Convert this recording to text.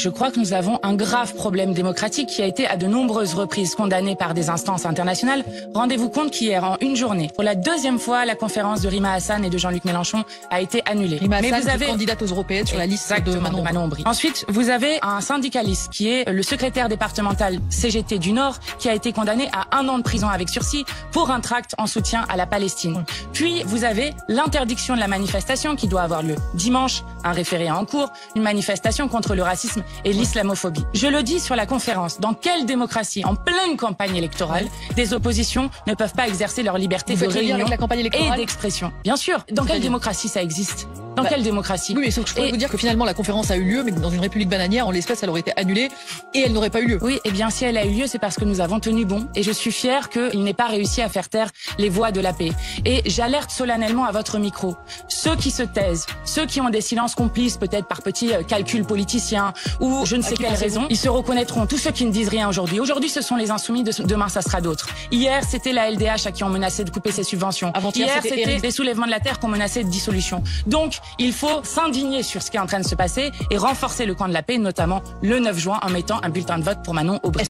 Je crois que nous avons un grave problème démocratique qui a été à de nombreuses reprises condamné par des instances internationales. Rendez-vous compte qu'hier, en une journée, pour la deuxième fois, la conférence de Rima Hassan et de Jean-Luc Mélenchon a été annulée. Rima Hassan, vous avez candidate aux européennes sur la liste de Manon Bry. Ensuite, vous avez un syndicaliste qui est le secrétaire départemental CGT du Nord qui a été condamné à 1 an de prison avec sursis pour un tract en soutien à la Palestine. Puis, vous avez l'interdiction de la manifestation qui doit avoir lieu dimanche, un référé en cours, une manifestation contre le racisme et l'islamophobie. Je le dis sur la conférence, dans quelle démocratie, en pleine campagne électorale, des oppositions ne peuvent pas exercer leur liberté de réunion et d'expression? Bien sûr, dans quelle démocratie ça existe? Dans quelle démocratie? Oui, mais sauf que je pourrais vous dire que finalement la conférence a eu lieu, mais dans une république bananière, en l'espèce, elle aurait été annulée et elle n'aurait pas eu lieu. Oui, eh bien si elle a eu lieu, c'est parce que nous avons tenu bon et je suis fière qu'il n'ait pas réussi à faire taire les voix de la paix. Et j'alerte solennellement à votre micro. Ceux qui se taisent, ceux qui ont des silences complices, peut-être par petits calculs politiciens ou je ne sais quelle raison, ils se reconnaîtront. Tous ceux qui ne disent rien aujourd'hui. Aujourd'hui, ce sont les insoumis, demain, ça sera d'autres. Hier, c'était la LDH à qui on menaçait de couper ses subventions. Hier, c'était les soulèvements de la terre qu'on menaçait de dissolution. Donc, il faut s'indigner sur ce qui est en train de se passer et renforcer le camp de la paix, notamment le 9 juin, en mettant un bulletin de vote pour Manon Bry.